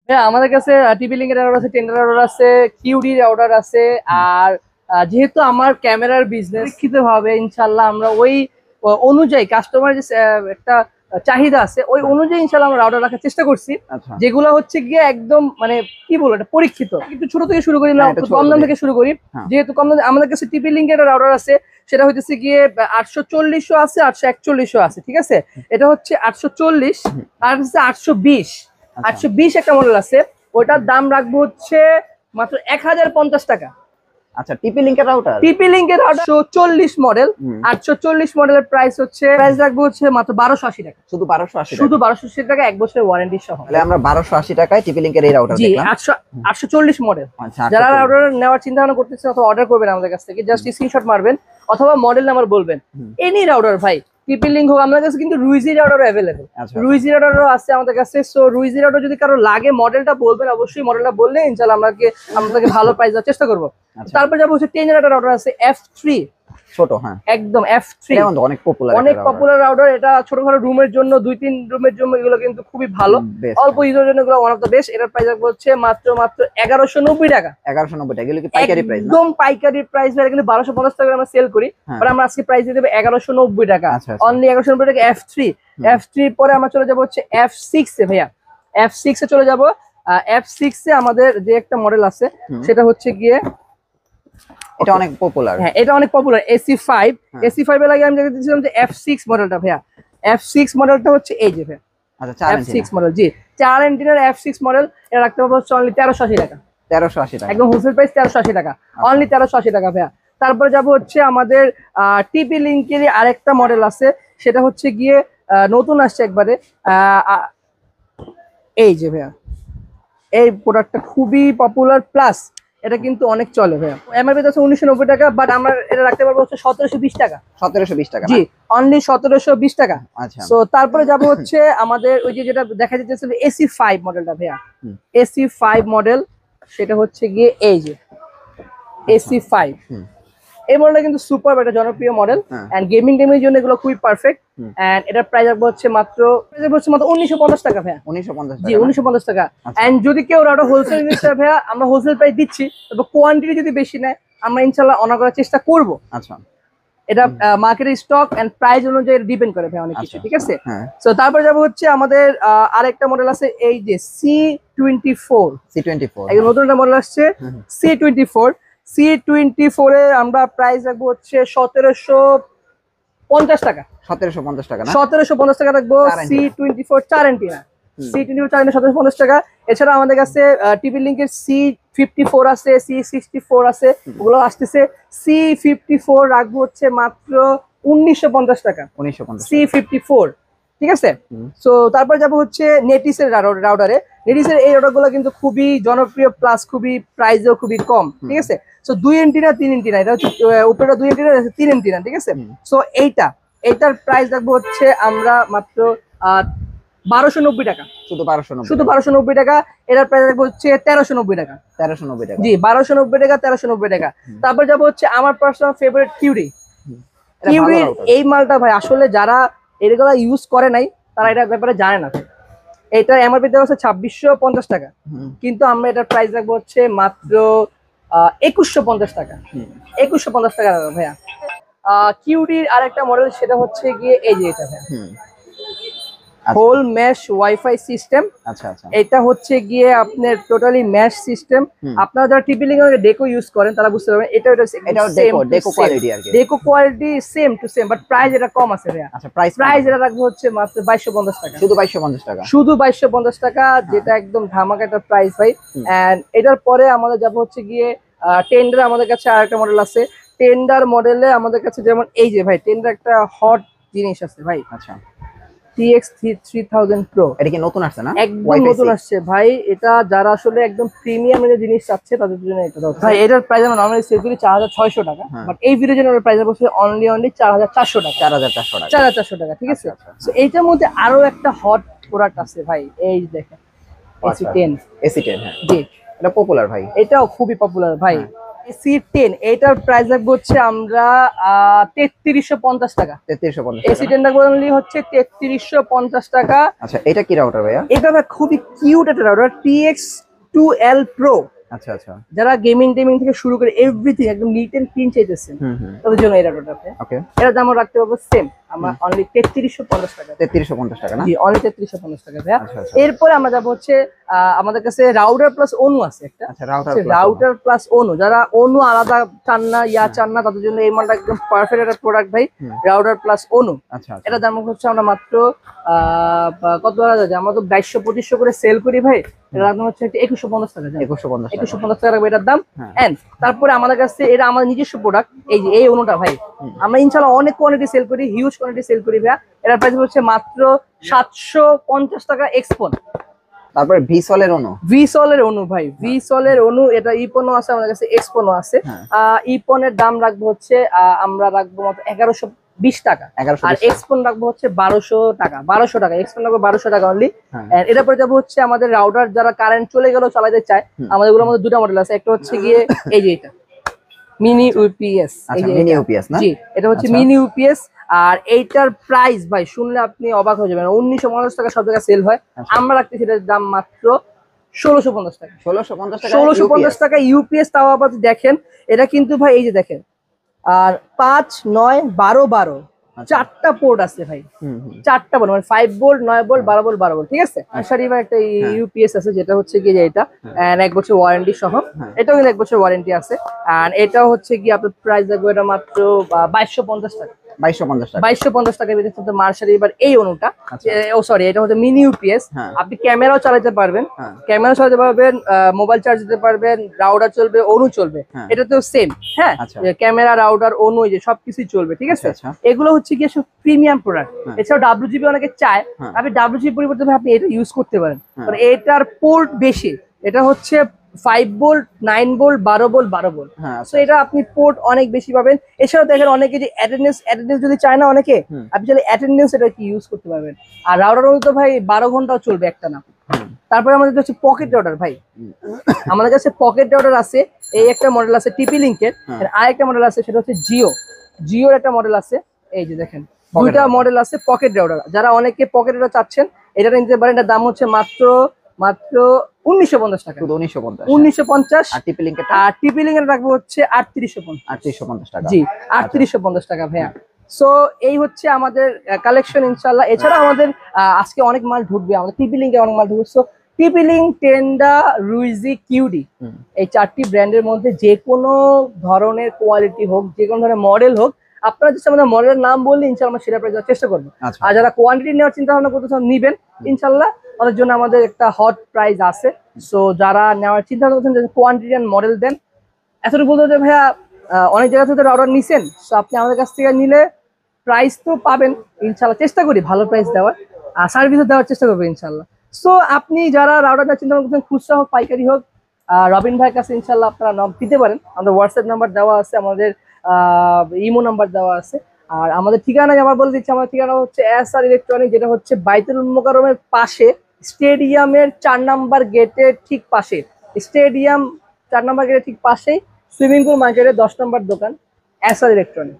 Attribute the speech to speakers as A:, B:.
A: হ্যাঁ, আমাদের কাছে টিপি লিঙ্কের অর্ডার আছে, টেন্ডার অর্ডার আছে, কিউডির অর্ডার আছে। আর যেহেতু আমার ক্যামেরার বিজনেস, শিক্ষিত ভাবে ইনশাল্লাহ আমরা ওই অনুযায়ী কাস্টমার যে একটা চাহিদা আছে ওই অনুযায়ী ইনশাল্লাহ আমরা অর্ডার রাখার চেষ্টা করছি।
B: আচ্ছা।
A: যেগুলো হচ্ছে গিয়ে একদম মানে কি বলবো এটা পরীক্ষিত, কিন্তু ছোট থেকে শুরু করি না,
B: হ্যাঁ, এটা ছোট
A: কম দাম
B: থেকে।
A: থেকে শুরু করি।
B: হ্যাঁ।
A: যেহেতু কম দাম, আমাদের কাছে টিপি লিঙ্কের অর্ডার আছে, সেটা হচ্ছে গিয়ে 840 আছে, 841 আছে, ঠিক আছে। এটা হচ্ছে 840
B: হুম।
A: আর হচ্ছে 820।
B: আচ্ছা।
A: 820 একটা মডেল আছে, ওটার দাম রাখবো হচ্ছে মাত্র 1050 টাকা।
B: আচ্ছা, টিপি লিংকের রাউটার।
A: টিপি লিঙ্কের 840 মডেল,
B: হুম।
A: 840 মডেলের প্রাইস রাখবো হচ্ছে মাত্র 1280 টাকা।
B: শুধু 1280
A: শুধু 1280 টাকা, 1 বছরের ওয়ারেন্টি সহ।
B: তাহলে আমরা 1280 টাকায় টিপি লিংকের এই রাউটার
A: জি,
B: দেখলাম।
A: 840 মডেল।
B: আচ্ছা,
A: যারা
B: 840
A: অর্ডার নেওয়ার চিন্তা ভাবনা করতেছেন অথবা অর্ডার করবেন আমাদের কাছ থেকে, জাস্ট স্ক্রিনশট মারবেন অথবা মডেল নাম্বার বলবেন।
B: হুম।
A: এনি রাউটার ভাই, টিপি লিঙ্ক হোক, আমাদের কাছে কিন্তু রুইজি রাউটারও অ্যাভেলেবল।
B: আচ্ছা।
A: রুইজি রাউটারও আছে আমাদের কাছে। সো রুইজি রাউটার যদি কারো লাগে, মডেলটা বলবেন, অবশ্যই মডেলটা বললে ইনশাআল্লাহ আপনাকে ভালো প্রাইস দেওয়ার চেষ্টা করবো।
B: আচ্ছা।
A: তারপর যাবো হচ্ছে 10 রাউটার অর্ডার আছে, F3।
B: ছোট, হ্যাঁ,
A: একদম F3
B: অনেক পপুলার,
A: অনেক পপুলার রাউটার। এটা ছোটখাটো রুমের জন্য, 2-3 রুমের জন্য এগুলো কিন্তু খুবই ভালো। অল্প ইউজের জন্য এগুলো ওয়ান অফ দ্য বেস্ট। এটার প্রাইস হচ্ছে মাত্র 1190 টাকা।
B: 1190 টাকা। এগুলো কি পাইকারি প্রাইস না?
A: একদম পাইকারি প্রাইস। এগুলো 1250 টাকা আমরা সেল করি, বাট আমরা আজকে প্রাইস দিয়ে দেব 1190 টাকা।
B: আচ্ছা।
A: অনলি 1190 টাকা F3। F3 পরে আমরা চলে যাব হচ্ছে F6 এ ভাইয়া। F6 এ চলে যাব। F6 এ আমাদের যে একটা মডেল আছে সেটা হচ্ছে গিয়ে,
B: এটা অনেক পপুলার।
A: হ্যাঁ, এটা অনেক পপুলার, AC5। AC5 এর আগে আমি দেখেছিলাম যে F6 মডেলটা ভাইয়া। F6 মডেলটা হচ্ছে এই যে ভাইয়া।
B: আচ্ছা, 4 ইঞ্চি
A: F6 মডেল, জি 4 এন্টিনার F6 মডেল। এটা রাখতে পারবো হচ্ছে অনলি 1380 টাকা।
B: 1380 টাকা,
A: একদম হোলসেল প্রাইস 1380 টাকা, অনলি 1380 টাকা ভাইয়া। তারপরে যাব হচ্ছে আমাদের টিপি লিঙ্কের আরেকটা মডেল আছে, সেটা হচ্ছে গিয়ে নতুন আসছে একবারে। এই যে ভাইয়া, এই প্রোডাক্টটা খুবই পপুলার, প্লাস এটা কিন্তু অনেক চলে ভাইয়া। এমআরপি আছে 1990 টাকা, বাট আমরা এটা রাখতে পারবো হচ্ছে 1720 টাকা।
B: 1720 টাকা,
A: জি, অনলি 1720 টাকা।
B: আচ্ছা।
A: সো তারপরে যাব হচ্ছে আমাদের ওই যে যেটা দেখা যাচ্ছে AC5 মডেলটা ভাইয়া। AC5 মডেল, সেটা হচ্ছে গিয়ে এই যে AC5। এই মডেলটা কিন্তু সুপার একটা জনপ্রিয় মডেল, এন্ড গেমিং জন্য এগুলো খুবই পারফেক্ট। এন্ড এটার প্রাইস রাখবো হচ্ছে মাত্র 1950 টাকা ভাইয়া।
B: 1950
A: জি,
B: টাকা,
A: 1950 টাকা। এন্ড যদি কেউ রাউটার হোলসেল নিতে ভাইয়া, আমরা হোলসেল প্রাইস দিচ্ছি, তবে কোয়ান্টিটি যদি বেশি নেয় আমরা ইনশাআল্লাহ অনার করার চেষ্টা করব।
B: আচ্ছা।
A: এটা মার্কেটের স্টক এন্ড প্রাইস অনুযায়ী ডিপেন্ড করে ভাই অনেক কিছু, ঠিক আছে।
B: হ্যাঁ।
A: সো তারপর যাব হচ্ছে আমাদের আরেকটা মডেল আছে, এই যে C24। এই নতুন একটা মডেল আসছে C24। C24 এ আমরা প্রাইস রাখবো হচ্ছে 1750 টাকা।
B: 1750 টাকা না?
A: 1750 টাকা রাখবো। C24 4 antenna. C24 4 এন্টিনা 1750 টাকা। এছাড়া আমাদের কাছে টিপি লিঙ্কের C54 আছে, C64 আছে, ওগুলো আসতেছে। C54 রাখবো হচ্ছে মাত্র 1950 টাকা।
B: 1950
A: C54, ঠিক আছে। সো তারপর যাব হচ্ছে নেটিসের রাউটারে। নেটিসের এই রাউটারগুলো কিন্তু খুবই জনপ্রিয়, প্লাস খুবই প্রাইসও খুবই কম, ঠিক আছে। সো 2 এন্টিনা 3 এন্টিনা, এটা হচ্ছে উপরে 2 এন্টিনা, 3 এন্টিনা, ঠিক আছে। সো এইটার প্রাইস রাখবো হচ্ছে আমরা মাত্র 1290 টাকা।
B: শুধু 1290,
A: শুধু 1290 টাকা। এটার প্রাইস রাখবো হচ্ছে 1390 টাকা।
B: 1390 টাকা,
A: জি, 1290 টাকা, 1390 টাকা। তারপর যাব হচ্ছে আমার পার্সোনাল ফেভারিট কিউডি। কিউডির এই মালটা ভাই আসলে যারা এগুলো ইউজ করে নাই তারা এটার ব্যাপারে জানে না। এটা এমআরপি দেওয়া হচ্ছে 2650 টাকা, কিন্তু আমরা এটার প্রাইস রাখবো হচ্ছে মাত্র 2150 টাকা। 2150 টাকা ভাইয়া। কিউডির আরেকটা মডেল, সেটা হচ্ছে গিয়ে এই যে এটা ভাইয়া, হোল মেশ ওয়াইফাই সিস্টেম।
B: আচ্ছা আচ্ছা।
A: এটা হচ্ছে গিয়ে আপনার টোটালি মেশ সিস্টেম। আপনারা যারা টিপি লিঙ্ক ডেকো ইউজ করেন তারা বুঝতে পারবেন এটা
B: ডেকো কোয়ালিটি আর কি।
A: ডেকো quality same to same, but price এটা কম আছে ভাইয়া।
B: আচ্ছা, প্রাইস
A: এটা রাখবো হচ্ছে মাত্র 2250 টাকা।
B: শুধু 2250 টাকা,
A: শুধু 2250 টাকা, যেটা একদম ধামাকা একটা প্রাইস ভাই। এন্ড এটার পরে আমাদের যাব হচ্ছে গিয়ে টেন্ডার। আমাদের কাছে আরেকটা মডেল আছে টেন্ডার মডেলে। আমাদের কাছে যেমন এই যে ভাই, টেন্ডার একটা হট জিনিস আছে ভাই।
B: আচ্ছা,
A: TX 3000 Pro।
B: এটা কি নতুন আসছে না?
A: একদম নতুন আসছে ভাই। এটা যারা আসলে একদম প্রিমিয়াম এর জিনিস চাচ্ছে তাদের জন্য এটা দরকার ভাই। এটার প্রাইস আমরা নরমালি সেল করি 4600 টাকা, বাট এই ভিডিওর জন্য প্রাইস বলছে অনলি 4400 টাকা।
B: 4400 টাকা,
A: 4400 টাকা, ঠিক আছে। সো এইটার মধ্যে আরো একটা হট প্রোডাক্ট আছে ভাই, এই দেখেন AC10।
B: AC10, হ্যাঁ,
A: জি,
B: এটা পপুলার ভাই।
A: এটাও খুবই পপুলার ভাই। AC10 এইটার প্রাইস রাখবো হচ্ছে আমরা 3350 টাকা।
B: 3350
A: AC10 রাখবো only হচ্ছে 3350 টাকা।
B: আচ্ছা এটা কি রাউটার ভাইয়া?
A: এটা ভাই খুবই কিউট একটা রাউটার, TX2L Pro।
B: আচ্ছা আচ্ছা
A: যারা গেমিং টেমিং থেকে শুরু করে এভরিথিং একদম নিট এন্ড ক্লিন চাইতেছেন তাদের জন্য এই রাউটারটা।
B: ওকে,
A: এর দাম রাখতে পারবো সেম আমরা অনলি 3350 টাকা।
B: 3350 টাকা না?
A: জি অনলি 3350 টাকা ভাইয়া।
B: আচ্ছা আচ্ছা
A: এরপরে আমরা যাবো হচ্ছে আমাদের কাছে রাউটার প্লাস অনু আছে একটা।
B: আচ্ছা রাউটার
A: রাউটার প্লাস অনু, যারা অনু আলাদা চান না চান না তাদের জন্য এই মালটা একদম পারফেক্ট একটা প্রোডাক্ট ভাই। রাউটার প্লাস অনু,
B: আচ্ছা আচ্ছা
A: এটা দাম হচ্ছে আমরা মাত্র কত বলা যায়, আমরা তো 2200-2500 করে সেল করি ভাই। এটার দাম হচ্ছে 2150 টাকা। 2150 টাকা রাখবো এটার দাম। এন্ড তারপরে আমাদের কাছে এটা আমাদের নিজস্ব প্রোডাক্ট, এই যে এই অনুটা ভাই আমরা ইনশাআল্লাহ অনেক কোয়ান্টিটি সেল করি, হিউজ কোয়ান্টিটি সেল করি ভাই। এটার প্রাইস হচ্ছে মাত্র 750 টাকা এক্সপন।
B: তারপরে ভিসলের অনু,
A: ভিসলের অনু ভাই, ভিসলের অনু এটা ইপনও আছে আমাদের কাছে, এক্সপনও আছে। ইপনের দাম রাখবো হচ্ছে আমরা রাখবো মাত্র 1120 টাকা, আর এক্সপন রাখবো হচ্ছে 1200 টাকা। 1200 টাকা এক্সপন রাখবো 1200 টাকা অনলি। এটা পরে যাবো হচ্ছে আমাদের রাউটার যারা কারেন্ট চলে গেলেও চালাতে চায়, আমাদের গুলোর মধ্যে দুটো মডেল আছে। একটা হচ্ছে গিয়ে এই যে এটা মিনি ইউপিএস,
B: মিনি ইউপিএস না?
A: জি এটা হচ্ছে মিনি ইউপিএস। আর এইটার প্রাইস ভাই শুনলে আপনি অবাক হয়ে যাবেন, 1950 টাকা সব জায়গায় সেল হয়, আমরা রাখতেছি এটার দাম মাত্র 1650 টাকা। 1650 টাকা ইউপিএস। তাও আবার দেখেন এটা কিন্তু ভাই এই যে দেখেন, আর 5, 9, 12, 12 চারটা পোর্ট আছে ভাই, চারটা পোর্ট মানে 5 ভোল্ট, 9 ভোল্ট, 12 ভোল্ট, 12 ভোল্ট, ঠিক আছে। আশারিবার একটা ইউপিএস আছে যেটা হচ্ছে কি যে এটা 1 বছর ওয়ারেন্টি সহ, এটাও কিন্তু 1 বছর ওয়ারেন্টি আছে। আর এটা হচ্ছে কি আপনার প্রাইস দেখবো এটা মাত্র 2250 টাকা। 2250 টাকা ভিতরে মার্শাল এবার এই অনুটা, ও সরি এটা হচ্ছে মিনি ইউপিএস। আপনি ক্যামেরাও চালাতে পারবেন, মোবাইল চার্জ দিতে পারবেন, রাউটার চলবে, অনু চলবে, এটা তো সেম। হ্যাঁ ক্যামেরা, রাউটার, অনু যে সবকিছুই চলবে, ঠিক আছে। এগুলো হচ্ছে কি সব প্রিমিয়াম প্রোডাক্ট। এছাড়াও ডাব্লিউজিবি অনেকে চায়, আপনি ডাব্লিউজিবি পরিবর্তে আপনি এটা ইউজ করতে পারেন, কারণ এটার পোর্ট বেশি। এটা হচ্ছে 5 volt, 9 volt, 12 volt, 12 volt, so এটা আপনি পোর্ট অনেক বেশি পাবেন। এছাড়াও দেখেন অনেকে যে অ্যাটেন্ডেন্স যদি চায় না অনেকে, আপনি চাইলে অ্যাটেন্ডেন্স এটা কি ইউজ করতে পারবেন। আর রাউটার তো ভাই 12 ঘন্টাও চলবে একটা না। তারপরে আমাদের হচ্ছে পকেট রাউটার ভাই, আমাদের কাছে পকেট রাউটার আছে। এই একটা মডেল আছে টিপি লিংকের, আর একটা মডেল আছে সেটা হচ্ছে জিওর একটা মডেল আছে। এই যে দেখেন দুইটা মডেল আছে পকেট রাউটার। যারা অনেকে পকেট রাউটার চাচ্ছেন এটা নিতে পারেন, এটার দাম হচ্ছে মাত্র 1950 টাকা। 1950। আর টিপি লিংকের রাখবো হচ্ছে 3850 টাকা। জি 3850 টাকা ভাইয়া। সো এই হচ্ছে আমাদের কালেকশন ইনশাআল্লাহ। এছাড়া আমাদের আজকে অনেক মাল ঢুকবে, আমাদের টিপি লিংকে অনেক মাল ঢুকবে। সো টিপি লিংক, টেন্ডা, রুইজি, কিউডি এই চারটি ব্র্যান্ডের মধ্যে যে কোনো ধরনের কোয়ালিটি হোক, যে কোনো ধরনের মডেল হোক, আপনারা যদি আমাদের মডেলের নাম বললে ইনশাআল্লাহ আমরা সেটা প্রাইস দেওয়ার চেষ্টা করবো। আর যারা কোয়ান্টিটি নেওয়ার চিন্তা ভাবনা করতেছেন নিবেন ইনশাআল্লাহ, তাদের জন্য আমাদের একটা হট প্রাইস আছে। সো যারা নেওয়ার চিন্তা ভাবনা করছেন কোয়ান্টিটি এন্ড মডেল দেন, এতটুকু বলতে যে ভাইয়া অনেক জায়গা থেকে অর্ডার নিছেন, সো আপনি আমাদের কাছ থেকে নিলে প্রাইস তো পাবেন ইনশাআল্লাহ, চেষ্টা করি ভালো প্রাইস দেওয়ার, আর সার্ভিসও দেওয়ার চেষ্টা করবো ইনশাআল্লাহ। সো আপনি যারা রাউটার চিন্তা ভাবনা করছেন, খুচরা হোক পাইকারি হোক, রবিন ভাইয়ের কাছে ইনশাআল্লাহ আপনারা নক দিতে পারেন। আমাদের হোয়াটসঅ্যাপ নাম্বার দেওয়া আছে, আমাদের ইমো নাম্বার দেওয়া আছে। আর আমাদের ঠিকানা আমার বলে দিচ্ছি, আমাদের ঠিকানা হচ্ছে এসআর ইলেকট্রনিক, যেটা হচ্ছে বাইতুল মোকাররমের পাশে, স্টেডিয়ামের 4 নাম্বার গেটের ঠিক পাশে, স্টেডিয়াম 4 নাম্বার গেটের ঠিক পাশেই সুইমিং পুল মার্কেটের 10 নম্বর দোকান এসআর ইলেকট্রনিক।